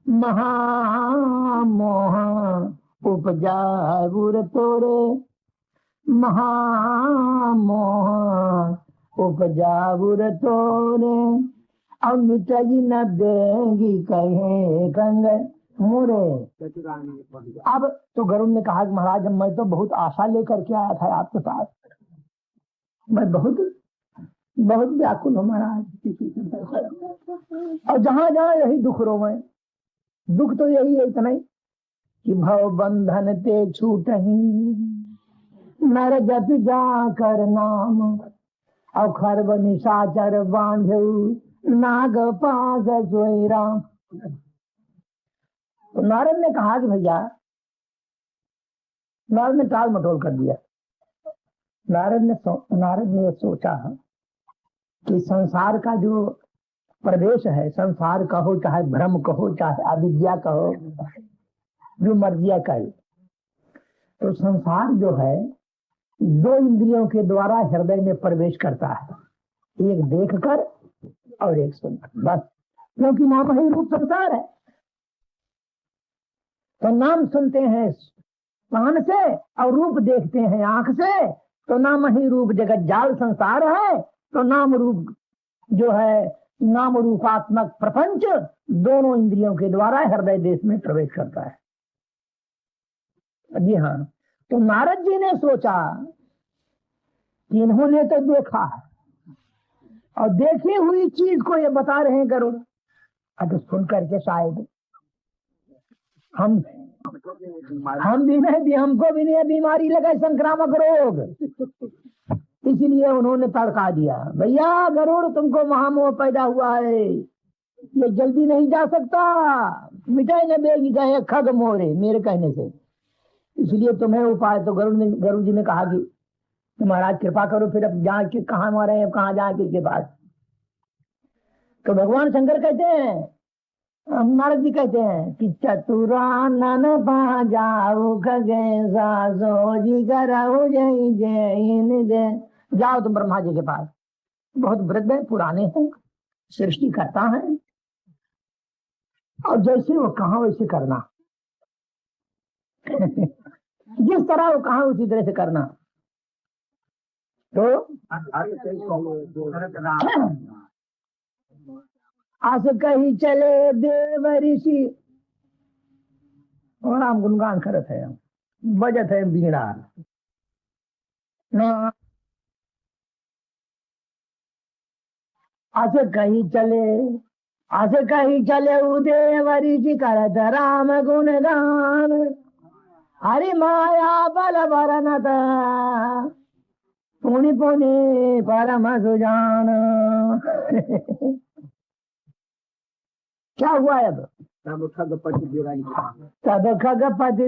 महामोह उपजा गुर तोरे, महामोह उपजा गुर तोरे, अब मिटई न देंगी कहे गंग मोरे। अब तो गरुड़ ने कहा कि महाराज मैं तो बहुत आशा लेकर के आया था आपके पास, मैं बहुत बहुत व्याकुल हूँ महाराज, और जहां जहां यही दुख रोवे। दुख तो यही है इतना ही कि भव बंधन ते छूटही, नर जत जा कर नाम, और खरब निशाचर बांधु, नाग पास सोई राम। तो नारद ने कहा कि भैया, नारद ने टाल मटोल कर दिया। नारद ने सोचा कि संसार का जो प्रदेश है, संसार कहो चाहे भ्रम कहो चाहे अविद्या कहो, जो मर्जिया कहे, तो संसार जो है दो इंद्रियों के द्वारा हृदय में प्रवेश करता है, एक देखकर और एक सुनकर, बस। क्योंकि नाम ही रूप संसार है, तो नाम सुनते हैं कान से और रूप देखते हैं आंख से, तो नाम ही रूप जगत जाल संसार है। तो नाम रूप जो है, नाम रूपात्मक प्रपंच दोनों इंद्रियों के द्वारा हृदय देश में प्रवेश करता है। जी हाँ, तो नारद जी ने सोचा कि इन्होंने तो देखा है और देखी हुई चीज को ये बता रहे हैं गरुड़, अब सुन करके शायद हम भी नहीं, हमको भी नहीं बीमारी लगे संक्रामक रोग। इसलिए उन्होंने तड़का दिया, भैया गरुड़ तुमको महामोह पैदा हुआ है, ये जल्दी नहीं जा सकता, मिटाई न बेगी गए खग मोरे मेरे कहने से, इसलिए तुम्हें उपाय। तो गरुड़ जी ने कहा कि महाराज कृपा करो, फिर अब जहाँ के कहाँ मारे, अब कहाँ जाए किसके पास। तो भगवान शंकर कहते हैं, नारद जी कहते हैं कि चतुरानन पा जाओ खगे सासो जी कराओ जय जय, जाओ तुम ब्रह्मा जी के पास, बहुत वृद्ध है, पुराने हैं, सृष्टि करता है, और जैसे वो कहा वैसे करना जिस तरह वो कहा उसी तरह से करना। तो आस कही चले देव ऋषि, और राम गुणगान करत है, बजत है बीड़ा ना। आसे कहीं चले उदेव ऋषि करत राम गुणगान, हरि माया बल बरनत पुनि पुनि परम सुजान। क्या हुआ अब? तब खगपति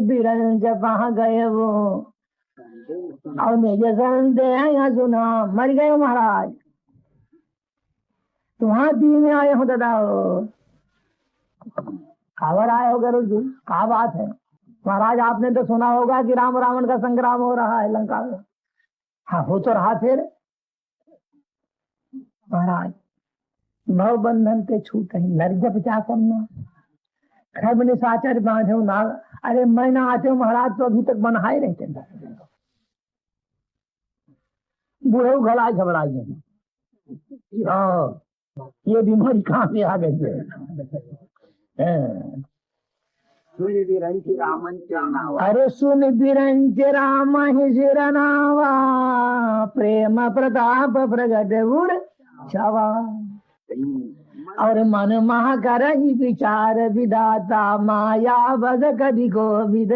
बिरंज वहां गए वो, और मेरे संदेह सुना, मर गए महाराज, तुम्हारा दी में आए हो दादा, खबर आए हो गरुड़ जी, क्या बात है महाराज? आपने तो सुना होगा कि राम रावण का संग्राम हो रहा है लंका में। हाँ हो तो रहा, फिर महाराज भव बंधन के छूट ही नर जब क्या करना, खैब निशाचर बांधे नाग। अरे मैं ना आते हूँ महाराज तो अभी तक बनाए रहते, बूढ़े घबराए घबराए, ये बीमारी कहाँ से आ गई है? अरे सुन बिरंच राम ही सिरनावा, प्रेम प्रताप प्रगट उर छवा, और मन महा कर ही विचार विदाता, माया बद कभी को विद।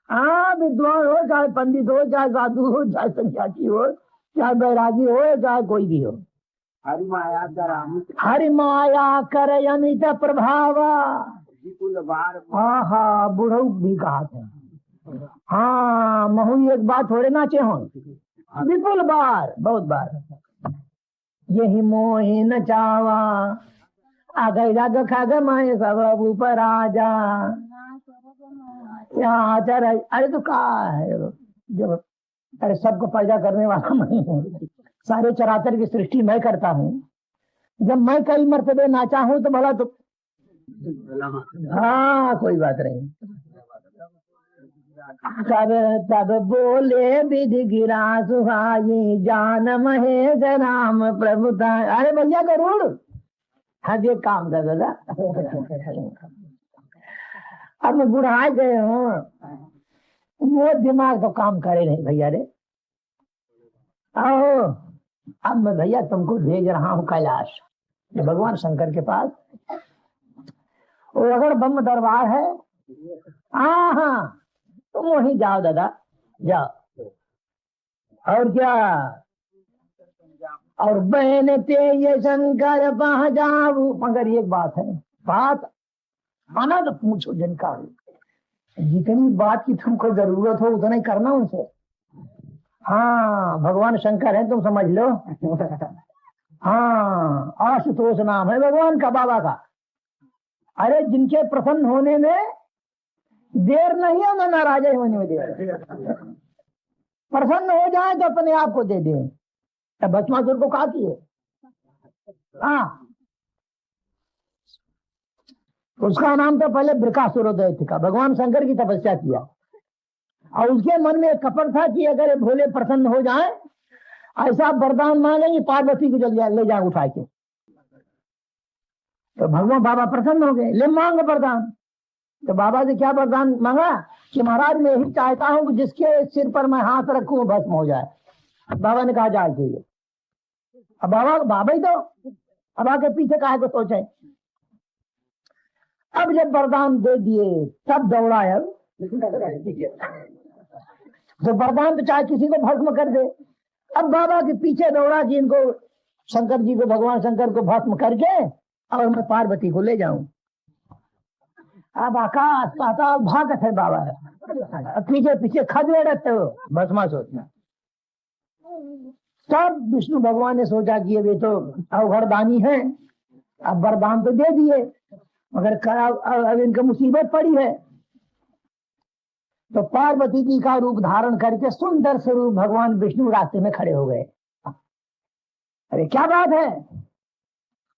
हाँ, विद्वान हो चाहे पंडित हो चाहे साधु हो चाहे सन्यासी हो चाहे बैरागी हो चाहे कोई भी हो, हरि माया कर अमित प्रभावा। हाँ हाँ, बुढ़ऊ भी कहा था। हाँ महू एक बात थोड़े नाचे हो, विपुल बार, बहुत बार। यही मोहि न चावा, आ गई राग खाग माए सब ऊपर आजा, यहाँ अरे तो कहा है जब, अरे सबको पैदा करने वाला मैं हूँ, सारे चराचर की सृष्टि मैं करता हूँ, जब मैं कई मर्तबे नाचा हूँ तो भला तो हाँ कोई बात नहीं। तब तब बोले विधि गिरा सुहाई जान महेश राम प्रभु अरे भैया गरुड़, हाँ ये काम कर दादा। अब मैं बुढ़ा गए हूँ, वो दिमाग तो काम करे नहीं भैया रे। आओ अब मैं भैया तुमको भेज रहा हूँ कैलाश, भगवान शंकर के पास। वो अगर ब्रह्म दरबार है, हाँ हाँ तुम वहीं जाओ दादा, जाओ। और क्या, और बहन ते ये शंकर पह जाऊ। मगर एक बात है, बात आना तो पूछो जिनका, जितनी बात की तुमको जरूरत हो उतना ही करना उनसे। हाँ भगवान शंकर है तुम समझ लो। हाँ आशुतोष नाम है भगवान का, बाबा का। अरे जिनके प्रसन्न होने में देर नहीं है, ना नाराज होने में देर। प्रसन्न हो जाए तो अपने आप को दे दे। भस्मासुर को कहा किए, हाँ उसका नाम तो पहले वृकासुरोदय था। भगवान शंकर की तपस्या किया और उसके मन में एक कपट था कि अगर भोले प्रसन्न हो जाए, ऐसा वरदान मांगेंगे पार्वती को ले जाए उठा के। तो भगवान बाबा प्रसन्न हो गए, ले मांग वरदान। तो बाबा से क्या वरदान मांगा कि महाराज मैं यही चाहता हूं कि जिसके सिर पर मैं हाथ रखूं भस्म हो जाए। बाबा ने कहा जाए चाहिए। अब बाबा ही तो, अब आके पीछे कहा को सोचे। अब जब वरदान दे दिए तब दौड़ा है। तो वरदान तो चाहे किसी को भस्म कर दे। अब बाबा के पीछे दौड़ा कि इनको शंकर जी को, भगवान शंकर को भस्म करके और मैं पार्वती को ले जाऊं। अब आकाश पाताल भागत है बाबा, पीछे पीछे खदे रहते हो भस्मासुर। तब विष्णु भगवान ने सोचा कि ये तो अवघड़दानी है, अब वरदान तो दे दिए मगर अब इनका मुसीबत पड़ी है। तो पार्वती जी का रूप धारण करके सुंदर स्वरूप भगवान विष्णु रास्ते में खड़े हो गए। अरे क्या बात है,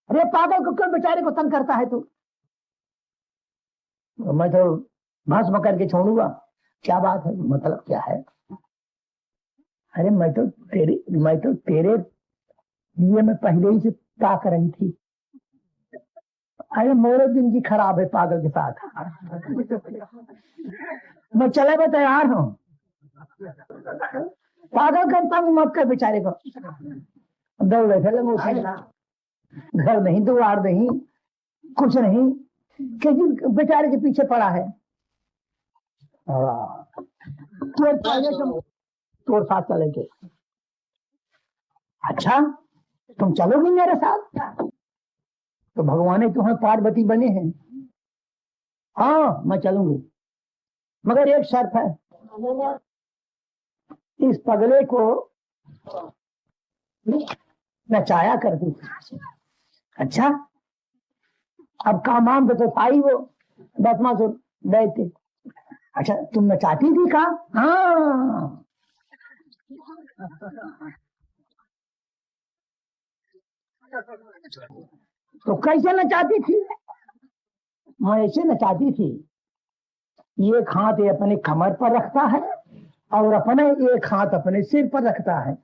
अरे पागल को क्यों बेचारे को तंग करता है तू? मैं तो भस्म करके छोड़ूंगा। क्या बात है, मतलब क्या है? अरे मैं तो तेरे लिए मैं पहले ही से ताक रही थी। अरे मेरे जिंदगी खराब है पागल के साथ। मैं चले में तैयार हूँ, पागल करता हूँ मत कर बेचारे को। दौड़े चले घर नहीं, दुआर नहीं, कुछ नहीं, क्योंकि बेचारे के पीछे पड़ा है। तोर साथ चलेंगे। अच्छा तुम चलोगी मेरे साथ? तो भगवान तुम्हें पार्वती बने हैं। हाँ मैं चलूंगी, मगर एक शर्त है, इस पगले को नचाया करती थी। अच्छा अब कामाम तो था ही वो भस्मासुर दैत्य। अच्छा तुम नचाती थी का? हाँ तो कैसे नचाती थी? मैं ऐसे नचाती थी, एक हाथ अपने कमर पर रखता है और अपने एक हाथ अपने सिर पर रखता है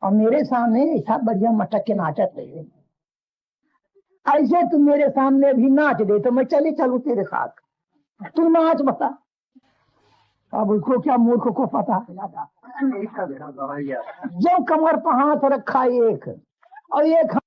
और मेरे सामने ऐसा बढ़िया मटक के नाचत रहे। ऐसे तुम मेरे सामने भी नाच दे तो मैं चले चलू तेरे साथ, तू नाच बता। अब उसको क्या, मूर्ख को पता। जो कमर पर हाथ रखा एक और एक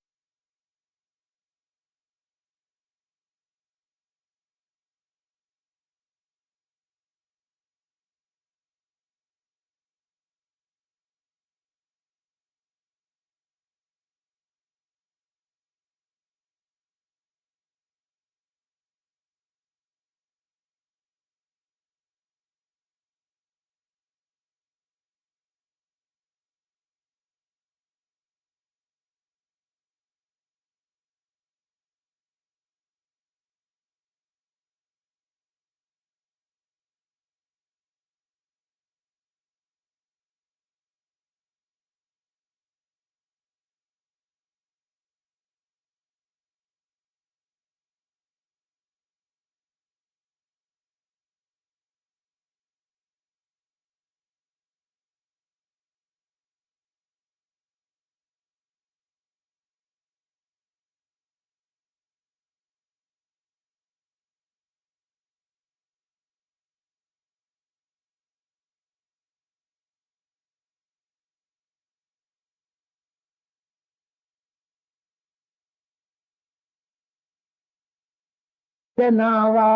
नावा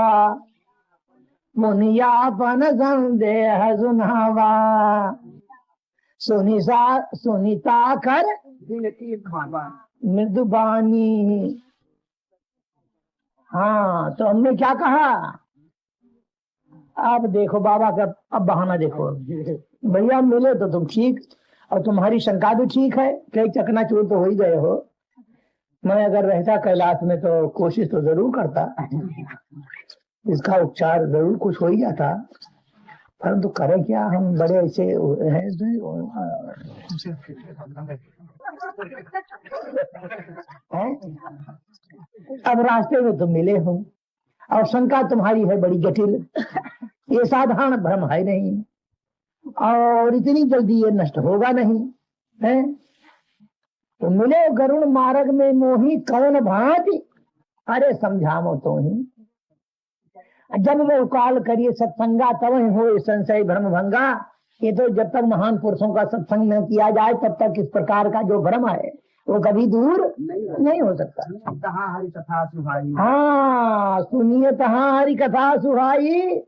मुनियापन संदेह सुनावा, सुनीता कर मृदुबानी। हाँ, तो हमने क्या कहा? अब देखो बाबा का अब बहाना देखो, भैया मिले तो तुम ठीक, और तुम्हारी शंका भी ठीक है, कई चकनाचूर तो हो ही गए हो। मैं अगर रहता कैलाश में तो कोशिश तो जरूर करता, इसका उपचार जरूर कुछ हो ही जाता, परंतु करें क्या, हम बड़े ऐसे हैं। अब रास्ते में तुम मिले हो और शंका तुम्हारी है बड़ी जटिल, ये साधारण भ्रम है नहीं, और इतनी जल्दी ये नष्ट होगा नहीं है। तो मिले गरुण मार्ग में मोही कौन भांति, अरे समझामो तो ही। जब वो काल करिए सत्संगा तब हो संशय भ्रम भंगा। ये तो जब तक महान पुरुषों का सत्संग न किया जाए तब तक इस प्रकार का जो भ्रम है वो कभी दूर नहीं हो सकता। तहाँ हरि कथा सुहाई, हाँ सुनिए तहाँ हरि कथा सुहाई,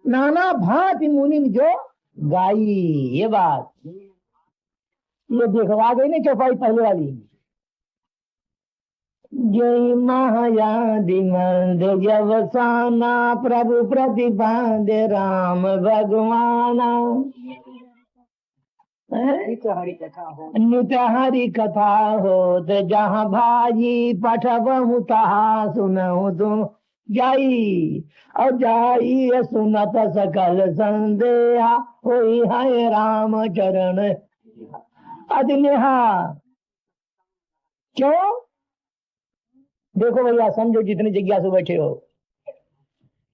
नाना भांति मुनि जो गाई। ये बात ये देखवा गई ना चौपाई पहले वाली। जय महायादि मंद अवसाना, प्रभु प्रतिपाद राम भगवाना। नित्य हरि कथा होत जहाँ भाई, पठबहु तहाँ सुनहु तुम जाई। और जाई सुनत सकल संदेहा, होई है राम चरण अदिनेहा। क्यों? देखो भैया समझो जितनी जिज्ञासु बैठे हो,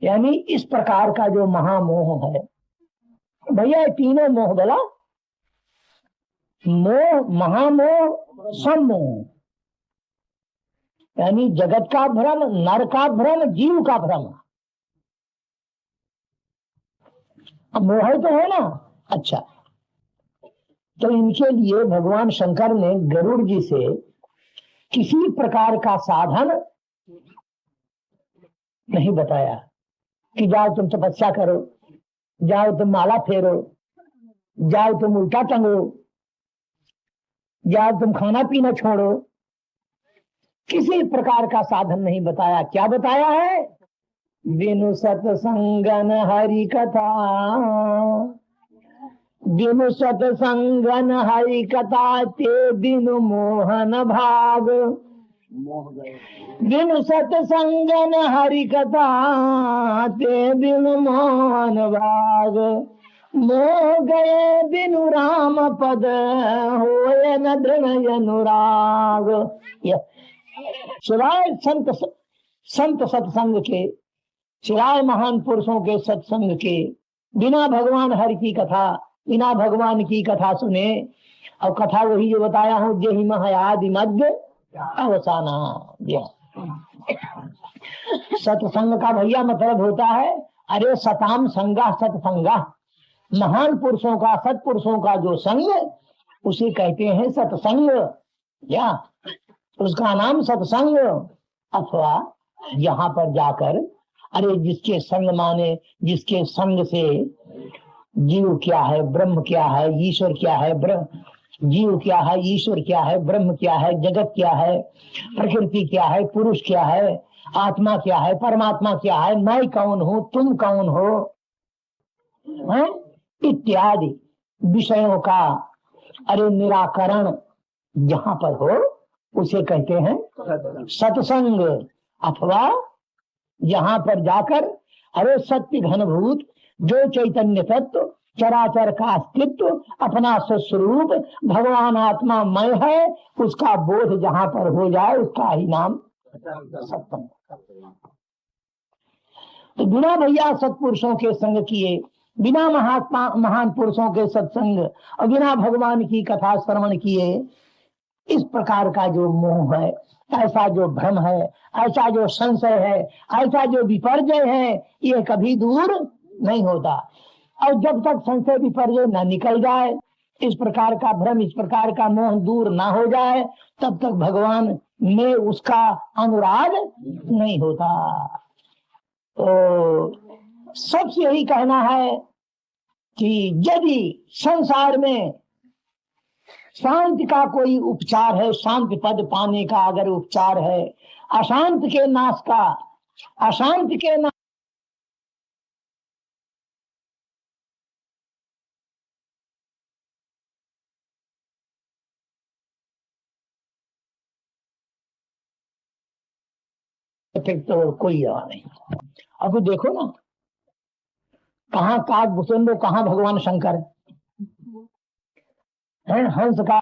यानी इस प्रकार का जो महामोह है भैया, तीनों मोह बोला, मोह, महामोह, सम्मोह, यानी जगत का भ्रम, नर का भ्रम, जीव का भ्रम। अब मोह तो है ना। अच्छा, तो इनके लिए भगवान शंकर ने गरुड़ जी से किसी प्रकार का साधन नहीं बताया कि जाओ तुम तपस्या करो, जाओ तुम माला फेरो, जाओ तुम उल्टा टंगो, जाओ तुम खाना पीना छोड़ो। किसी प्रकार का साधन नहीं बताया। क्या बताया है? बिनु सत्संगन हरि कथा, बिनु सत्संगन हरि कथा, ते बिनु मोहन भाग। बिनु सत्संगन हरि कथा, ते बिनु मोहन भाग। मोह गए बिनु राम पद, होए न दृढ़ अनुराग। सिवाय संत सत्संग के, सिवाय महान पुरुषों के सत्संग के, बिना भगवान हरि की कथा, बिना भगवान की कथा सुने, और कथा वही जो बताया हूँ, जय महायादि मध्य अवसाना। सत्संग का भैया मतलब होता है, अरे सताम संगा सत्संगा, महान पुरुषों का, सत्पुरुषों का जो संग, उसे कहते हैं सत्संग। या उसका नाम सत्संग। अथवा यहाँ पर जाकर, अरे जिसके संग माने, जिसके संग से जीव क्या है, ब्रह्म क्या है, ईश्वर क्या है, जीव क्या है, ईश्वर क्या है, ब्रह्म क्या है, जगत क्या है, प्रकृति क्या है, पुरुष क्या है, आत्मा क्या है, परमात्मा क्या है, मैं कौन हूँ, तुम कौन हो, इत्यादि विषयों का अरे निराकरण जहाँ पर हो उसे कहते हैं सत्संग। अथवा यहाँ पर जाकर अरे सत्य घनभूत जो चैतन्य तत्व, चराचर का अस्तित्व, अपना स्वस्वरूप भगवान आत्मा मय है, उसका बोध जहाँ पर हो जाए उसका ही नाम सत्संग। तो बिना भैया सत्पुरुषों के संग किए, बिना महान पुरुषों के सत्संग और बिना भगवान की कथा श्रवण किए, इस प्रकार का जो मोह है, ऐसा जो भ्रम है, ऐसा जो संशय है, ऐसा जो विपर्जय है, ये कभी दूर नहीं होता। और जब तक संशय विपर्जय न निकल जाए, इस प्रकार का भ्रम, इस प्रकार का मोह दूर ना हो जाए, तब तक भगवान में उसका अनुराग नहीं होता। तो सबसे यही कहना है कि यदि संसार में शांति का कोई उपचार है, शांति पद पाने का अगर उपचार है, अशांत के नाश का, अशांत के नाश फिर तो कोई दवा नहीं। अब देखो ना, कहाँ काग भुसुंड, कहाँ भगवान शंकर है। हंस का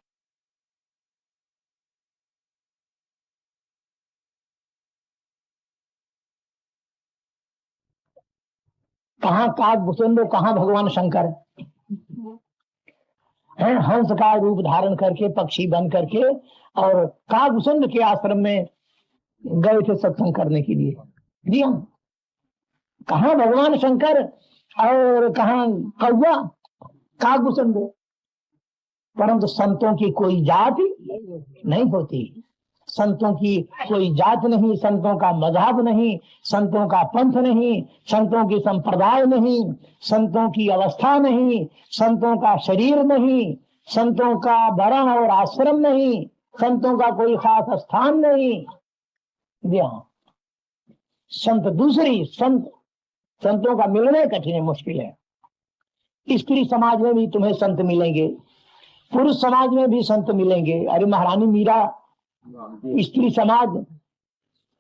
कहाँ काग भुसुंड, कहाँ भगवान शंकर है। हंस का रूप धारण करके, पक्षी बन करके, और कागभुसुंड के आश्रम में गए थे सत्संग करने के लिए। जी हाँ, कहाँ भगवान शंकर और कहाँ कौवा, कागभुसुंड। परंतु संतों की कोई जाति नहीं होती, संतों की कोई जात नहीं, संतों का मजहब नहीं, संतों का पंथ नहीं, संतों की संप्रदाय नहीं, संतों की अवस्था नहीं, संतों का शरीर नहीं, संतों का वर्ण और आश्रम नहीं, संतों का कोई खास स्थान नहीं। संत दूसरी, संतों का मिलने कठिन है, मुश्किल है। स्त्री समाज में भी तुम्हें संत मिलेंगे, पुरुष समाज में भी संत मिलेंगे। अरे महारानी मीरा स्त्री समाज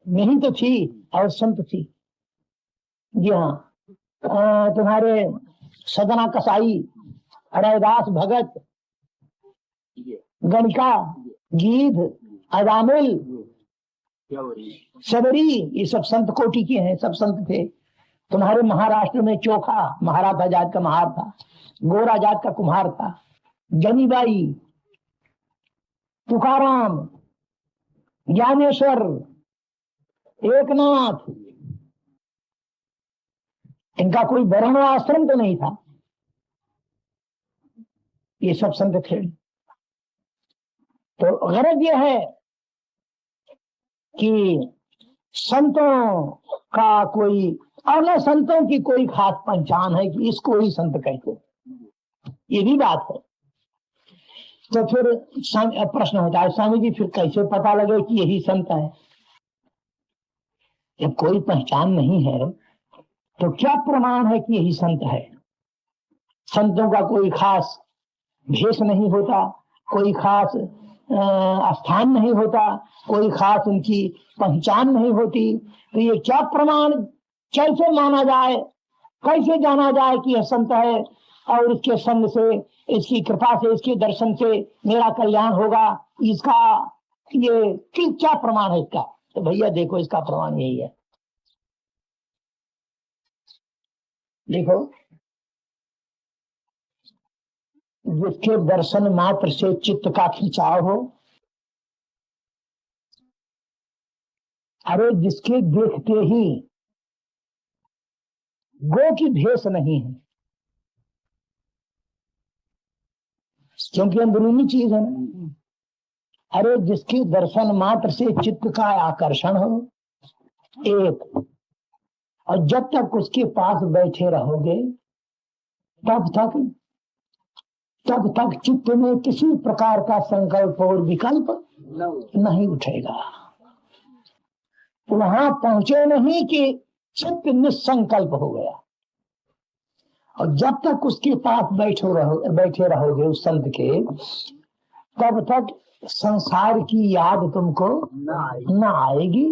नहीं तो थी और संत थी। जी हाँ, तुम्हारे सदना कसाई, रैदास भगत, गणिका, गीध, अजामिल, शबरी, ये सब संत कोटि के हैं, सब संत थे। तुम्हारे महाराष्ट्र में चोखा महाराजा जात का महार था, गोरा जात का कुम्हार था, जनीबाई, तुकाराम, ज्ञानेश्वर, एकनाथ, इनका कोई वर्ण आश्रम तो नहीं था, ये सब संत थे। तो गरज यह है कि संतों का कोई, और न संतों की कोई खास पहचान है कि इसको ही संत कहते, ये भी बात है। तो फिर प्रश्न होता है, स्वामी जी फिर कैसे पता लगे कि यही संत है? जब कोई पहचान नहीं है तो क्या प्रमाण है कि यही संत है? संतों का कोई खास भेष नहीं होता, कोई खास स्थान नहीं होता, कोई खास उनकी पहचान नहीं होती, तो ये क्या प्रमाण, कैसे माना जाए, कैसे जाना जाए कि यह संत है और इसके संग से, इसकी कृपा से, इसके दर्शन से मेरा कल्याण होगा? इसका ये क्या प्रमाण है इसका? तो भैया देखो, इसका प्रमाण यही है। देखो, जिसके दर्शन मात्र से चित्त का खिंचाव हो, अरे जिसके देखते ही गो की भेष नहीं है, क्योंकि अंदरूनी चीज है ना। अरे जिसके दर्शन मात्र से चित्त का आकर्षण हो, एक, और जब तक उसके पास बैठे रहोगे तब तक चित्त में किसी प्रकार का संकल्प और विकल्प नहीं उठेगा। वहां पहुंचे नहीं कि चित्त निसंकल्प हो गया। और जब तक उसके पास बैठे रहोगे उस संत के, तब तक संसार की याद तुमको न आएगी।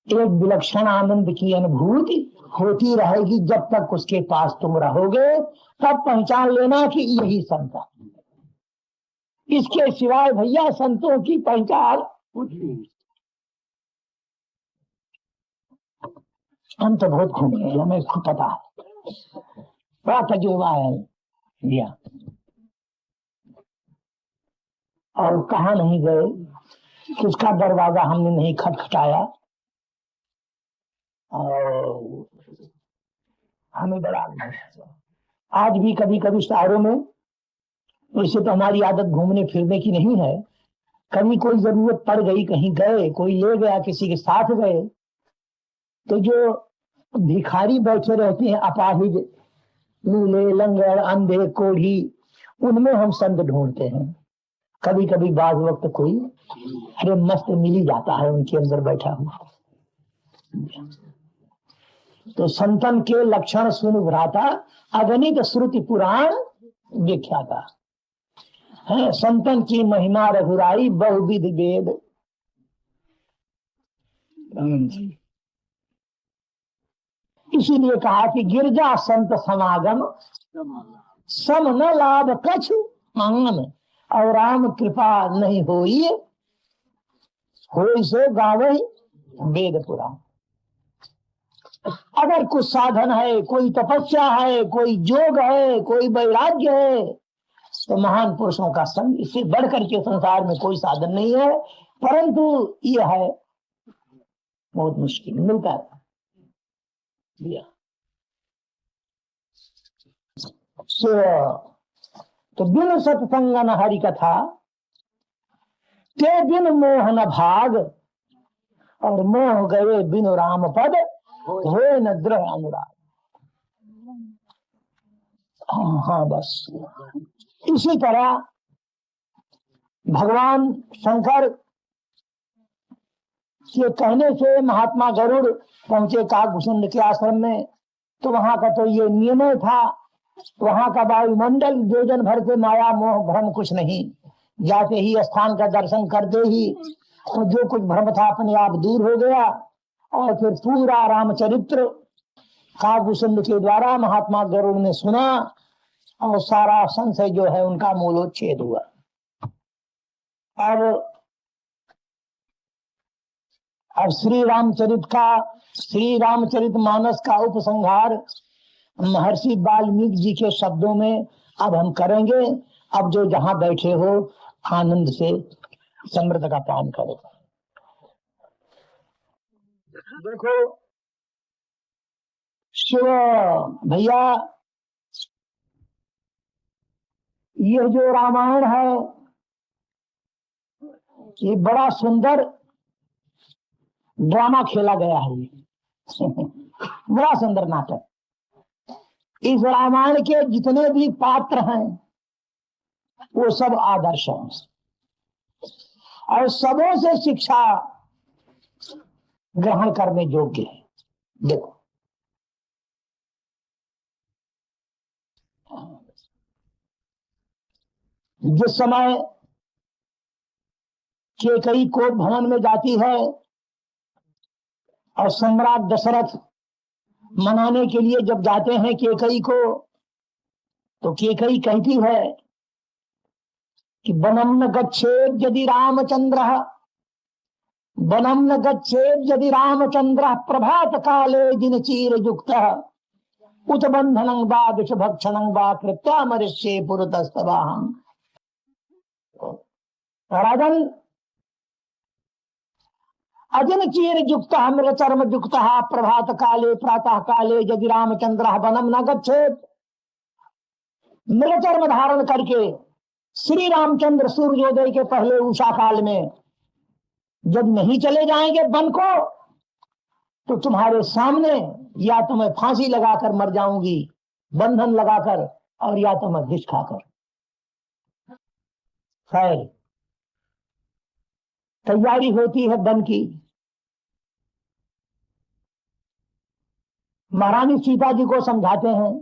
एक विलक्षण आनंद की अनुभूति होती रहेगी। जब तक उसके पास तुम रहोगे तब पहचान लेना कि यही संत है। इसके सिवाय भैया संतों की पहचान हम तो बहुत घूमे, हमें खुद पता है, बड़ा तजुर्बा है भैया। और कहा नहीं गए, किसका दरवाजा हमने नहीं खटखटाया, और हमें बड़ा आज भी कभी कभी शहरों में, वैसे तो हमारी आदत घूमने फिरने की नहीं है, कभी कोई जरूरत पड़ गई, कहीं गए, कोई ले गया, किसी के साथ गए, तो जो भिखारी बैठे रहते हैं, अपाहिज, लूले, लंगड़, अंधे, कोढ़ी, उनमें हम संत ढूंढते हैं। कभी कभी बाज वक्त कोई अरे मस्त मिल ही जाता है उनके अंदर बैठा हुआ। तो संतन के लक्षण सुन भ्राता, अगणित श्रुति पुराण व्याख्याता है। संतन की महिमा रघुराई, बहुविध वेद। इसीलिए कहा कि गिरजा संत समागम, सम न लाभ कछु आंगन, और राम कृपा नहीं होई, होई सो गावई वेद पुराण। अगर कुछ साधन है, कोई तपस्या है, कोई योग है, कोई वैराग्य है, तो महान पुरुषों का संग, इससे बढ़कर के संसार में कोई साधन नहीं है। परंतु यह है बहुत मुश्किल मिलता है। तो बिन सत्संगन हरि कथा, ते बिन मोहन भाग, और मोह गए बिनु राम पद, हो न दृढ़ अनुराग। हाँ बस इसी तरह भगवान शंकर के कहने से महात्मा गरुड़ पहुंचे काकभूषुंड के आश्रम में। तो वहां का तो ये नियम था, वहां का वायुमंडल योजन भर से माया मोह भ्रम कुछ नहीं, जाते ही स्थान का दर्शन करते ही तो जो कुछ भ्रम था अपने आप दूर हो गया। और फिर पूरा रामचरित्र काकभूषुंड के द्वारा महात्मा गरुड़ ने सुना, और सारा संशय जो है उनका मूलोच्छेद हुआ। अब श्री रामचरित मानस का उपसंहार महर्षि वाल्मीकि जी के शब्दों में अब हम करेंगे। अब जो जहां बैठे हो आनंद से समृद्ध का पान करो। देखो शिव भैया, ये जो रामायण है ये बड़ा सुंदर ड्रामा खेला गया है। बड़ा सुंदर नाटक। इस रामायण के जितने भी पात्र हैं वो सब आदर्श हैं और सबों से शिक्षा ग्रहण करने योग्य है। देखो जिस समय केकई कोप भवन में जाती है और सम्राट दशरथ मनाने के लिए जब जाते हैं केकई को, तो केकई कहती है कि वनम न गच्छेद यदि रामचंद्रः, वनम न गच्छेद यदि रामचंद्रः प्रभात काले दिनचीर युक्तः, उत बंधनं वा विषभक्षणं वा कृत्वा मरिष्ये पुरतस्तवाहं। राजन अजन चीर युक्त मृग चर्म युक्त प्रभात काले प्रातः काले यदि रामचंद्र वनम न गच्छेत, मृग चर्म धारण करके श्री रामचंद्र सूर्योदय के पहले उषा काल में जब नहीं चले जाएंगे वन को, तो तुम्हारे सामने या तो मैं फांसी लगाकर मर जाऊंगी बंधन लगाकर, और या तो मैं विष खाकर। खैर तैयारी होती है वन की। महारानी सीता जी को समझाते हैं,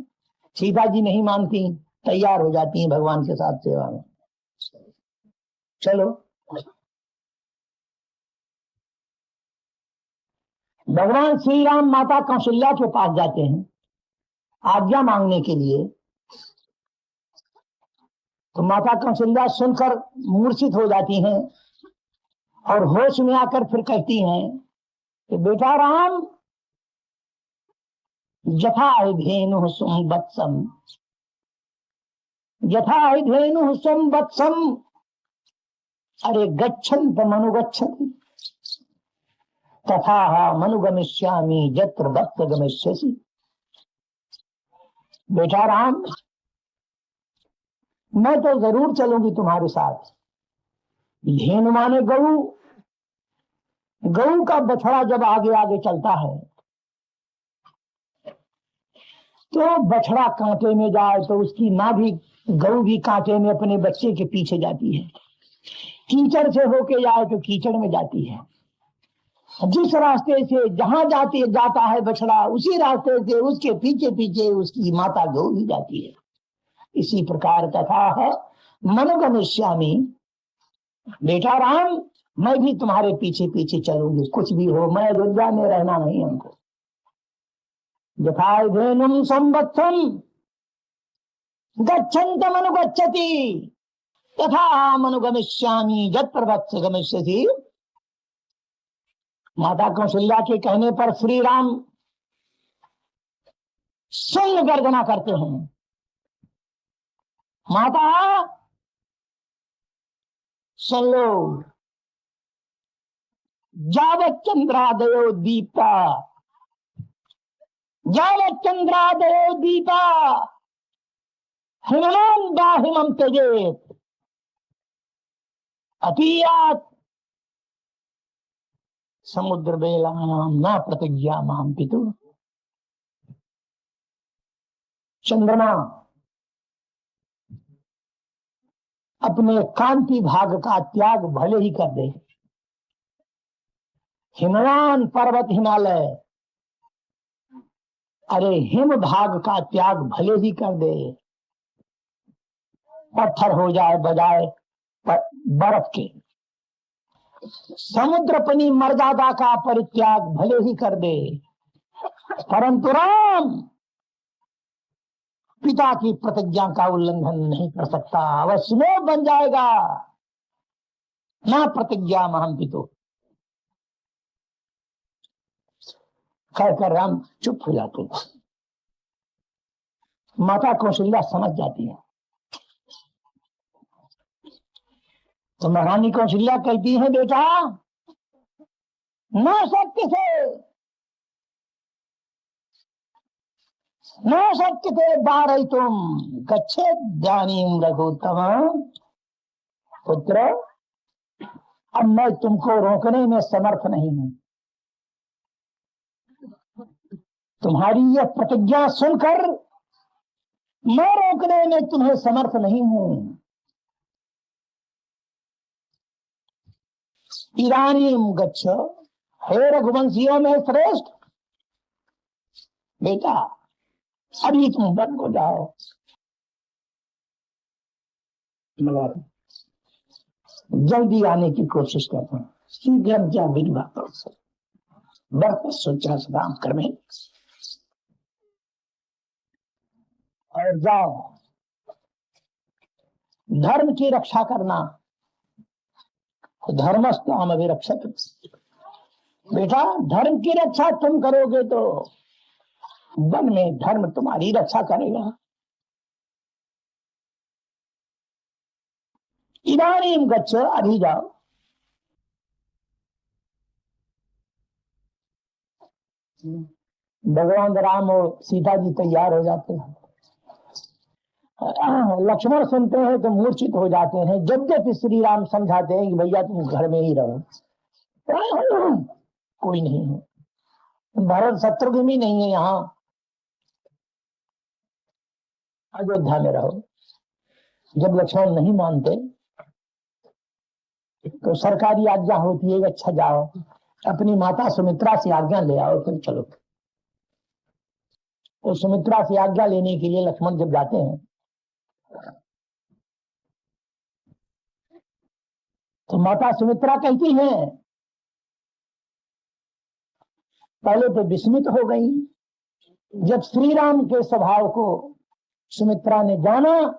सीता जी नहीं मानती, तैयार हो जाती हैं भगवान के साथ सेवा में। चलो भगवान श्री राम माता कौशल्या के पास जाते हैं आज्ञा मांगने के लिए। तो माता कौशल्या सुनकर मूर्छित हो जाती हैं और होश में आकर फिर कहती हैं कि बेटा राम, यथा धेनु संवत्सम, यथा धेनु संवत्सम, अरे गच्छन्त मनुगच्छति, तथा मनुगमिष्यामि यत्र वक्त गमिष्यसि। बेटा राम, मैं तो जरूर चलूंगी तुम्हारे साथ। धेनु माने गऊ, गऊ का बछड़ा जब आगे आगे चलता है तो बछड़ा कांटे में जाए तो उसकी माँ भी, गऊ भी कांटे में अपने बच्चे के पीछे जाती है। कीचड़ से होके जाए तो कीचड़ में जाती है। जिस रास्ते से जहां जाता है बछड़ा, उसी रास्ते से उसके पीछे पीछे उसकी माता गौ भी जाती है। इसी प्रकार कथा है, मनोगमिष्यामि, बेटा राम मैं भी तुम्हारे पीछे पीछे चलूंगी, कुछ भी हो, मैं अयोध्या में रहना नहीं हमको। यथाधेनुम संवत्सरम गच्छन्तमनुगच्छति तथा मनुगमिष्यामि यत्र वत्स गमिष्यसि। माता कौशल्या के कहने पर श्री राम स्वयं गर्जना करते हैं, माता सुन लो, जावत चंद्रादयो दीपा, जावत चंद्रादयो दीपा हिमनं बाहिमं त्यजेत अतीयात समुद्र बेलानां न प्रतिज्ञा मां पितु। चंद्रमा अपने कांति भाग का त्याग भले ही कर दे, हिमवान पर्वत हिमालय अरे हिम भाग का त्याग भले ही कर दे, पत्थर हो जाए बजाय बर्फ के, समुद्र अपनी मर्यादा का परित्याग भले ही कर दे, परंतु राम पिता की प्रतिज्ञा का उल्लंघन नहीं कर सकता, अवश्य बन जाएगा ना प्रतिज्ञा महम पितो। कहकर राम चुप हो जाते। माता कौशल्या समझ जाती है, तो महारानी कौशल्या कहती है, बेटा न सत्य थे बारह तुम गच्छे जानीम रघुत्तम। पुत्र अब मैं तुमको रोकने में समर्थ नहीं हूं, तुम्हारी यह प्रतिज्ञा सुनकर मैं रोकने में तुम्हें समर्थ नहीं हूं। इदानीम गच्छ, हे रघुवंशियों में श्रेष्ठ बेटा अभी तुम वन को जाओ, जल्दी आने की कोशिश करते हैं, शीघ्र क्या विधवा बर्फ सोचा सदाम कर में, और जाओ धर्म की रक्षा करना, धर्मस्थान अभिरक्षक। बेटा धर्म की रक्षा तुम करोगे तो वन में धर्म तुम्हारी रक्षा करेगा। इदानीम गच्छ, अभी जाओ। भगवान राम और सीता जी तैयार हो जाते हैं, लक्ष्मण सुनते हैं तो मूर्छित हो जाते हैं। यद्यपि श्री राम समझाते हैं कि भैया तुम घर में ही रहो, कोई नहीं है, भरत शत्रुघ्न भी नहीं है, यहाँ अयोध्या में रहो। जब लक्ष्मण नहीं मानते तो सरकारी आज्ञा होती है, अच्छा जाओ अपनी माता सुमित्रा से आज्ञा ले आओ, फिर चलो। तो सुमित्रा से आज्ञा लेने के लिए लक्ष्मण जब जाते हैं तो माता सुमित्रा कहती हैं, पहले तो विस्मित हो गई जब श्री राम के स्वभाव को सुमित्रा ने जाना,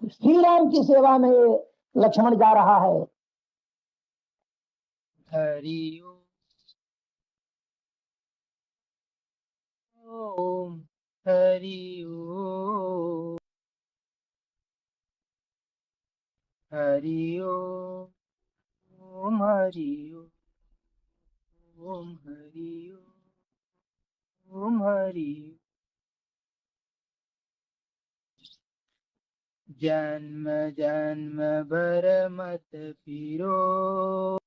श्री राम की सेवा में लक्ष्मण जा रहा है। हरि ओम, हरि ओम, हरि ओम, हरि ओम, हरि ओम, हरि जन्म जन्म भर मत फिरो,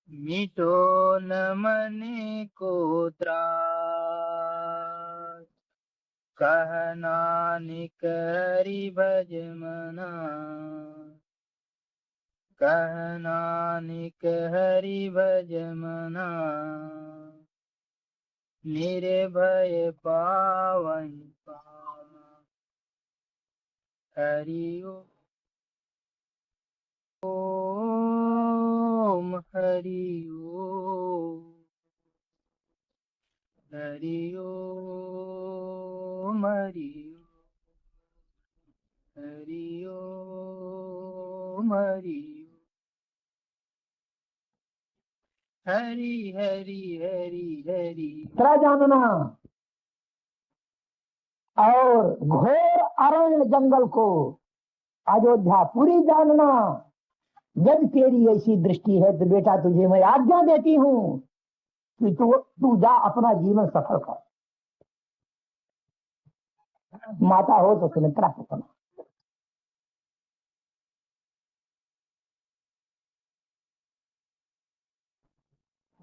मिटो न मने को त्रास, कह नानक हरि भज मना, कह नानक हरि भज मना, निर्भय पावन पावा। हरि ओम हरि ओम, हरि ओम हरि ओम, हरि ओम हरि हरि हरि हरि हरि। तरह जानना और घोर अरण्य जंगल को अयोध्या पूरी जानना। जब तेरी ऐसी दृष्टि है तो बेटा तुझे मैं आज्ञा देती हूँ कि तू जा अपना जीवन सफल कर। माता हो तो सुमित्रा को सुना।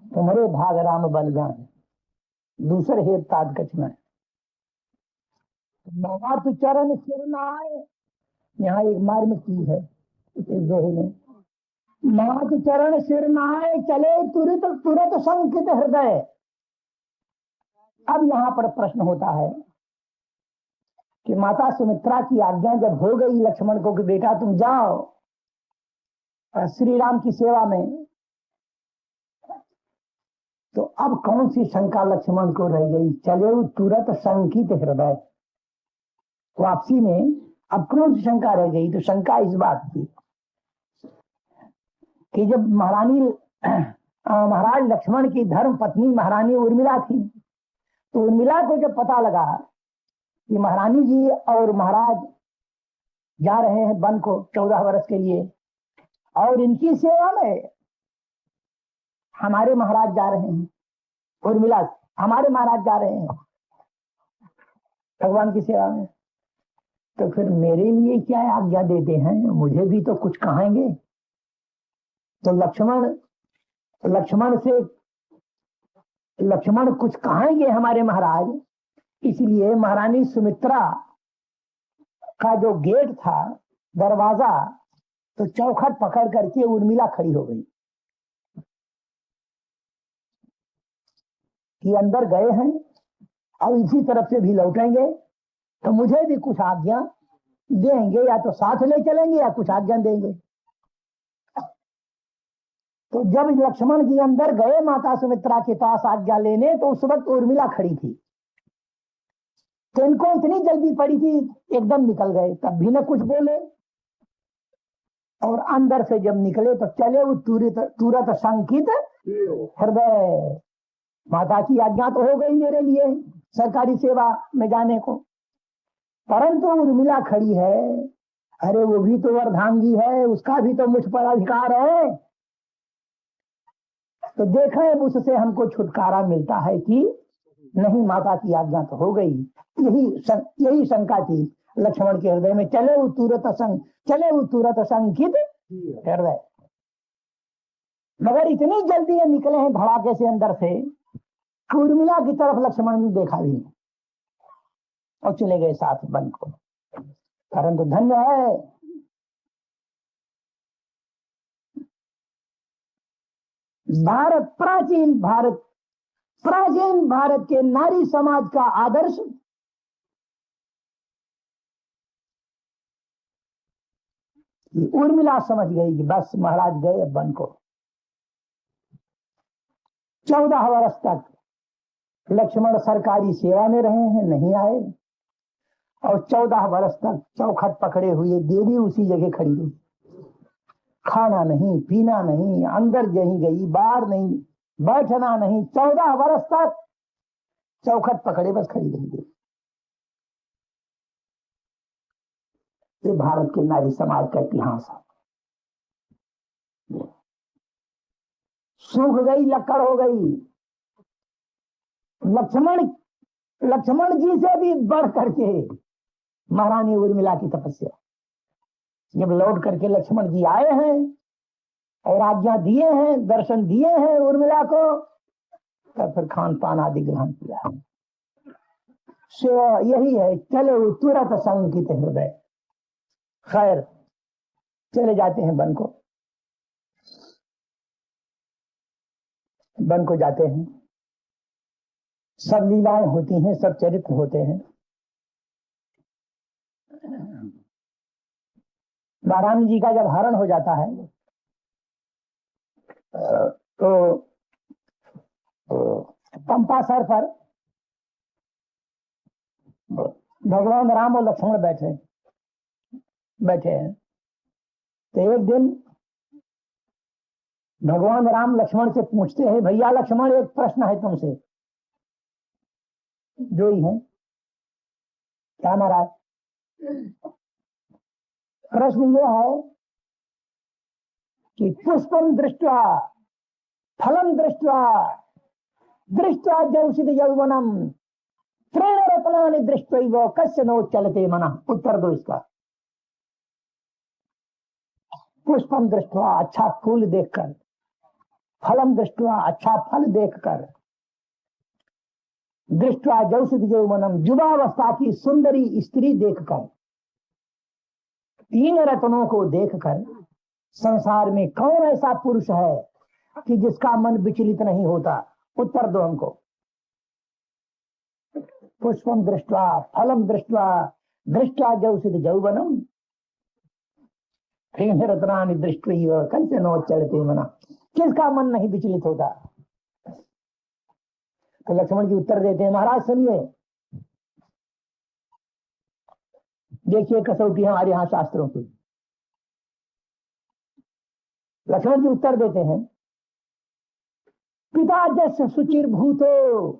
तुम्हारे भाग राम बन जाए, दूसरे हेत ताज कछना। मात चरण सिर न आए, यहाँ एक मार्मिक चीज है इस दोहे में। मात चरण सिर न आए, चले तुरंत तुरंत संकित हृदय। अब यहाँ पर प्रश्न होता है कि माता सुमित्रा की आज्ञा जब हो गई लक्ष्मण को कि बेटा तुम जाओ श्री राम की सेवा में, तो अब कौन सी शंका लक्ष्मण को रह गई? चले तुरंत संकित हृदय। वापसी में अब कौन सी शंका रह गई? तो शंका इस बात की कि जब महाराज लक्ष्मण की धर्म पत्नी महारानी उर्मिला थी, तो उर्मिला को जब पता लगा कि महारानी जी और महाराज जा रहे हैं वन को 14 वर्ष के लिए, और इनकी सेवा में हमारे महाराज जा रहे हैं, उर्मिला हमारे महाराज जा रहे हैं भगवान की सेवा में, तो फिर मेरे लिए क्या आज्ञा देते हैं? मुझे भी तो कुछ कहेंगे। तो लक्ष्मण कुछ कहेंगे हमारे महाराज, इसलिए महारानी सुमित्रा का जो गेट था, दरवाजा, तो चौखट पकड़ करके उर्मिला खड़ी हो गई कि अंदर गए हैं और इसी तरफ से भी लौटेंगे, तो मुझे भी कुछ आज्ञा देंगे, या तो साथ ले चलेंगे या कुछ आज्ञा देंगे। तो जब लक्ष्मण जी अंदर गए माता सुमित्रा के पास आज्ञा लेने, तो उस वक्त उर्मिला खड़ी थी। तो इनको इतनी जल्दी पड़ी थी, एकदम निकल गए, तब भी न कुछ बोले। और अंदर से जब निकले तो चले वो तुरंत संकित हृदय। माता की आज्ञा तो हो गई मेरे लिए सरकारी सेवा में जाने को, परंतु उर्मिला खड़ी है, अरे वो भी तो अर्धांगी है, उसका भी तो मुझ पर अधिकार है। तो देखें उससे हमको छुटकारा मिलता है कि नहीं, माता की आज्ञा तो हो गई। यही शंका थी लक्ष्मण के हृदय में। चले वो तुरंत संकित हृदय। मगर इतनी जल्दी ये निकले हैं धड़ाके से अंदर से, उर्मिला की तरफ लक्ष्मण ने देखा भी नहीं और चले गए साथ वन को। परंतु धन्य है प्राचीन भारत के नारी समाज का आदर्श उर्मिला समझ गई कि बस महाराज गए वन को। 14 वर्ष तक लक्ष्मण सरकारी सेवा में रहे हैं, नहीं आए, और 14 वर्ष तक चौखट पकड़े हुए देवी उसी जगह खड़ी रही। खाना नहीं, पीना नहीं, अंदर यहीं गई, बाहर नहीं, बैठना नहीं, 14 वर्ष तक चौखट पकड़े बस खड़ी रही। ये भारत के नारी समाज का इतिहास है। सूख गई, लकड़ हो गई। लक्ष्मण जी से भी बढ़ करके महारानी उर्मिला की तपस्या। जब लौट करके लक्ष्मण जी आए हैं और आज्ञा दिए हैं, दर्शन दिए हैं उर्मिला को, तब फिर खान पान आदि ग्रहण किया। यही है, चले तुरंत संकित हृदय। खैर, चले जाते हैं वन को। वन को जाते हैं, सब लीलाएं होती हैं, सब चरित्र होते हैं। महारानी जी का जब हरण हो जाता है तो पंपासर पर भगवान राम और लक्ष्मण बैठे हैं। तो एक दिन भगवान राम लक्ष्मण से पूछते हैं, भैया लक्ष्मण, एक प्रश्न है तुमसे। जो ही है, क्या महाराज? प्रश्न यह है कि पुष्पम दृष्ट्वा फलम दृष्ट्वा दृष्ट्वा जौषित यौवनम त्रीण रत्नानि दृष्ट्वैव कस्य नो चलते मनः। उत्तर दो इसका। पुष्पम दृष्ट्वा, अच्छा फूल देखकर, फलम दृष्ट्वा, अच्छा फल देखकर, दृष्ट्वा जौषित यौवनम, युवावस्था की सुंदरी स्त्री देखकर, तीन रत्नों को देखकर संसार में कौन ऐसा पुरुष है कि जिसका मन विचलित नहीं होता? उत्तर दो हमको। पुष्पम दृष्ट्वा फलम दृष्ट्वा दृष्ट्वा जौषित यौवनम त्रीण रत्नानि दृष्ट्वैव कस्य नो चलते मनः। किसका मन नहीं विचलित होता? तो लक्ष्मण जी उत्तर देते हैं, महाराज सुनिए, देखिए कसौटी हमारे यहाँ शास्त्रों की। लक्ष्मण जी उत्तर देते हैं, पिता जैसे सुचिर भूतो,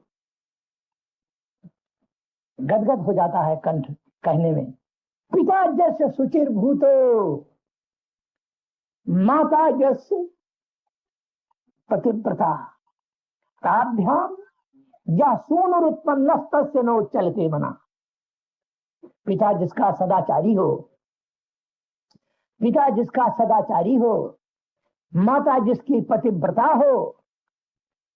गदगद हो जाता है कंठ कहने में, पिता जैसे सुचिर भूतो माता जैसे पतिव्रता ताभ्याम या सूनुरुत्पन्नस्तस्य नो चलते मनः। पिता जिसका सदाचारी हो, पिता जिसका सदाचारी हो, माता जिसकी पतिव्रता हो,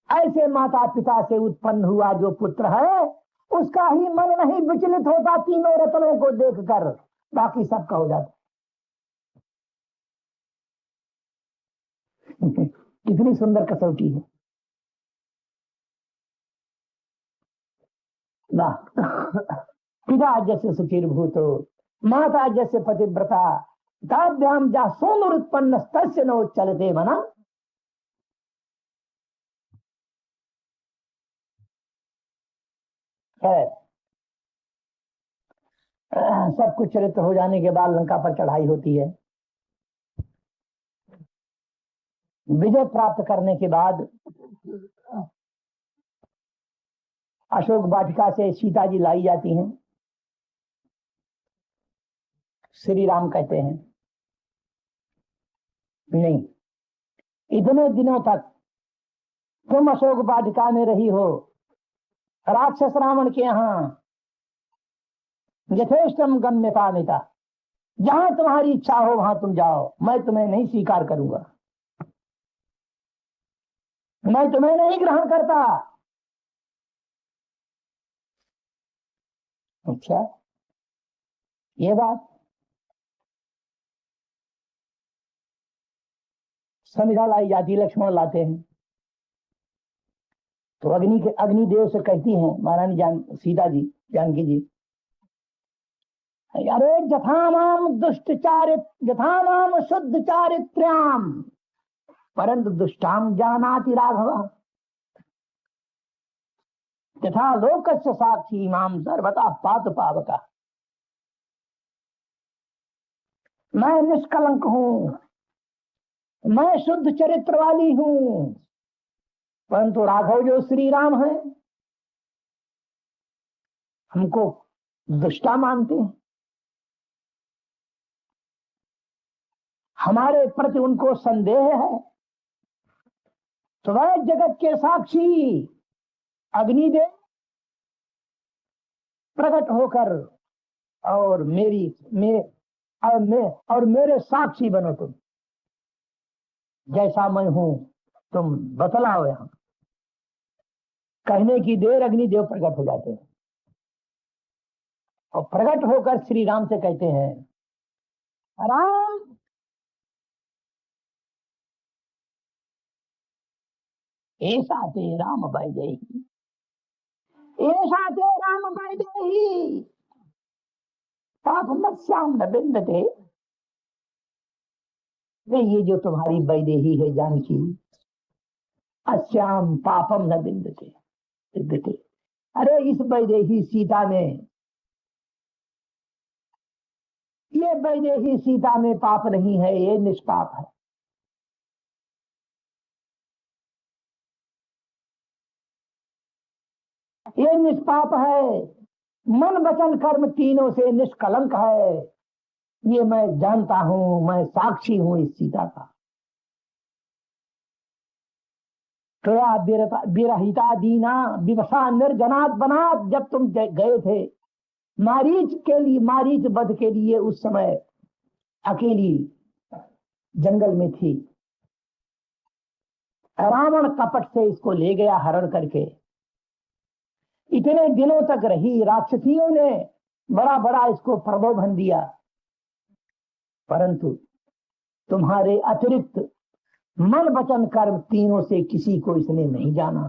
ऐसे माता पिता से उत्पन्न हुआ जो पुत्र है, उसका ही मन नहीं विचलित होता तीनों रत्नों को देखकर, बाकी सबका हो जाता। कितनी सुंदर कसौटी है ना। पिता जैसे सुचिर भूतो माता जैसे पतिव्रता ताभ्याम जा सोनुरुत्पन्न तस्य नो चलते मनः। सब कुछ चरित्र हो जाने के बाद लंका पर चढ़ाई होती है। विजय प्राप्त करने के बाद अशोक वाटिका से सीता जी लाई जाती हैं। श्री राम कहते हैं, नहीं, इतने दिनों तक तुम अशोक वाटिका में रही हो, राक्षस रावण के यहाँ यथेष्टम गम्यतामिता, जहां तुम्हारी इच्छा हो वहां तुम जाओ, मैं तुम्हें नहीं स्वीकार करूंगा, मैं तुम्हें नहीं ग्रहण करता। अच्छा, ये बात संविधा लाई जाती, लक्ष्मण लाते हैं। तो अग्निदेव से कहती हैं महारानी सीता जी, जानकी जी, अरे जथामाम जथामाम शुद्ध चारित्र्याम परंतु दुष्टाम जानाति राघव, तथा लोकस्य साक्षी माम सर्वथा पात पावका। मैं निष्कलंक हूं, मैं शुद्ध चरित्र वाली हूं, परंतु राघव जो श्री राम है हमको दुष्टा मानते हैं, हमारे प्रति उनको संदेह है। तो वह जगत के साक्षी अग्निदेव प्रकट होकर और मेरे साक्षी बनो, तुम जैसा मैं हूं तुम बतलाओ। यहां कहने की देर अग्निदेव प्रकट हो जाते हैं। और प्रकट होकर श्री राम से कहते हैं, राम ऐसा ते राम वैदेही, ऐसा ते राम वैदेही, पाप मत्स्याम न बिंदते। ये जो तुम्हारी वैदेही है जानकी, अस्याम पापम न बिंदते बिंदते। अरे इस वैदेही सीता में, ये वैदेही सीता में पाप नहीं है, ये निष्पाप है। ये निष्पाप है, मन वचन कर्म तीनों से निष्कलंक है। ये मैं जानता हूं, मैं साक्षी हूं इस सीता का। त्वया विरहिता दीना विवशा निर्जनात बनात। जब तुम गए थे मारीच के लिए, मारीच वध के लिए, उस समय अकेली जंगल में थी। रावण कपट से इसको ले गया हरण करके। इतने दिनों तक रही, राक्षसियों ने बड़ा बड़ा इसको प्रलोभन दिया, परंतु तुम्हारे अतिरिक्त मन वचन कर्म तीनों से किसी को इसने नहीं जाना।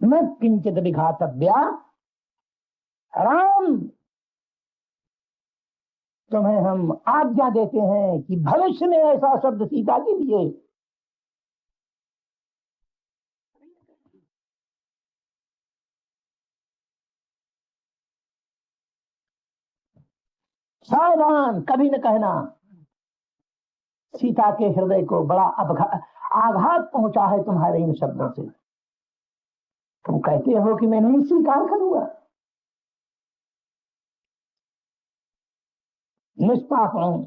न किंचित विघातव्या। राम तुम्हें हम आज्ञा देते हैं कि भविष्य में ऐसा शब्द सीता के लिए सावधान कभी न कहना। सीता के हृदय को बड़ा आघात पहुंचा है तुम्हारे इन शब्दों से। तुम कहते हो कि मैं नहीं स्वीकार करूंगा। निष्पापम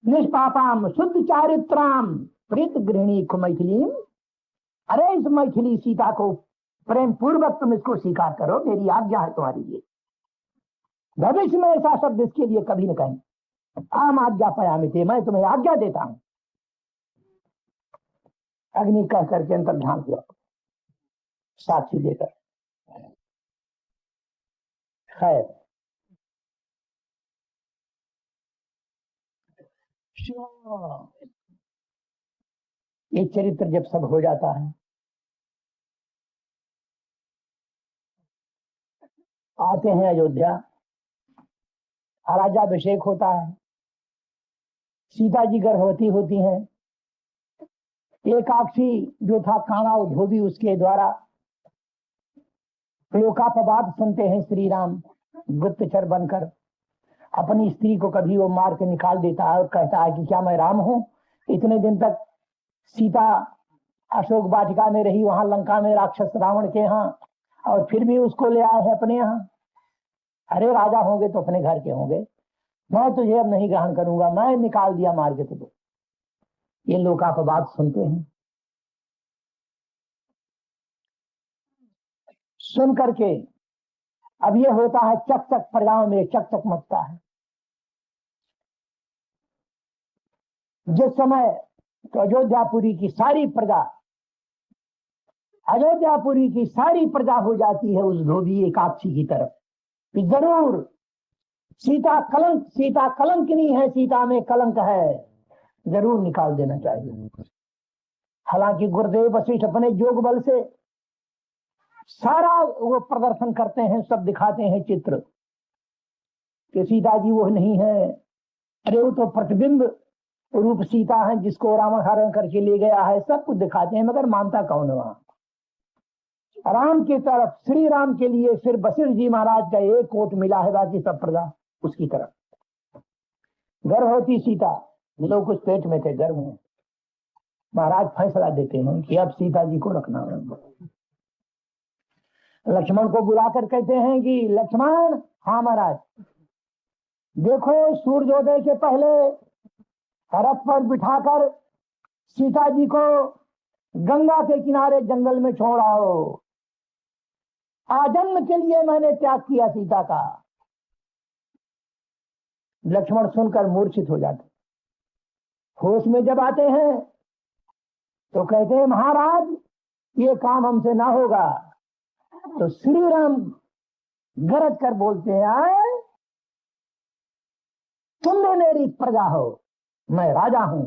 निष्पापाम शुद्ध चारित्राम प्रीत गृहिणी को मैथिलीम। अरे इस मैथिली सीता को प्रेम पूर्वक तुम इसको स्वीकार करो, मेरी आज्ञा है तुम्हारी लिए। भविष्य में ऐसा शब्द इसके लिए कभी न कहें। आम आज्ञा पयामिते, मैं तुम्हें आज्ञा देता हूं। अग्नि कह करके अंतर ध्यान किया, साक्षी देकर। खैर, ये चरित्र जब सब हो जाता है, आते हैं अयोध्या, राज्याभिषेक होता है, सीता जी गर्भवती होती हैं। एकाक्षी जो था काना धोबी, उसके द्वारा लोकापवाद सुनते हैं। श्री राम गुप्तचर बनकर अपनी स्त्री को कभी वो मार के निकाल देता है और कहता है कि क्या मैं राम हूं? इतने दिन तक सीता अशोक वाटिका में रही, वहां लंका में राक्षस रावण के यहाँ, और फिर भी उसको ले आए हैं अपने यहाँ। अरे राजा होंगे तो अपने घर के होंगे, मैं तुझे अब नहीं ग्रहण करूंगा, मैं निकाल दिया मार के तुझे। ये लोकापवाद सुनते हैं। सुन करके अब ये होता है, चक चक प्रजाओं में चक चक मचता है। जिस समय तो अयोध्यापुरी की सारी प्रजा, अयोध्यापुरी की सारी प्रजा हो जाती है उस धोबी एकाक्षी की तरफ कि जरूर सीता कलंकिनी है, सीता में कलंक है, जरूर निकाल देना चाहिए। हालांकि गुरुदेव वशिष्ठ अपने योग बल से सारा वो प्रदर्शन करते हैं, सब दिखाते हैं चित्र कि सीता जी वो नहीं है। अरे वो तो प्रतिबिंब रूप सीता है जिसको रावण हरण करके ले गया है, सब कुछ दिखाते हैं, मगर मानता कौन है? वहां राम की तरफ, श्री राम के लिए सिर्फ वशिष्ठ जी महाराज का एक कोट मिला है, बाकी सब प्रजा उसकी तरफ। गर्भवती सीता, लोग कुछ पेट में थे, गर्भ में। महाराज फैसला देते हैं कि अब सीता जी को रखना है। लक्ष्मण को बुलाकर कहते हैं कि लक्ष्मण, हाँ महाराज, देखो सूर्योदय के पहले रथ पर बिठाकर सीता जी को गंगा के किनारे जंगल में छोड़ आओ। आजन्म के लिए मैंने त्याग किया सीता का। लक्ष्मण सुनकर मूर्छित हो जाते, होश में जब आते हैं तो कहते हैं महाराज ये काम हमसे ना होगा, तो श्री राम गरज कर बोलते हैं, तुम भी मेरी प्रजा हो, मैं राजा हूं,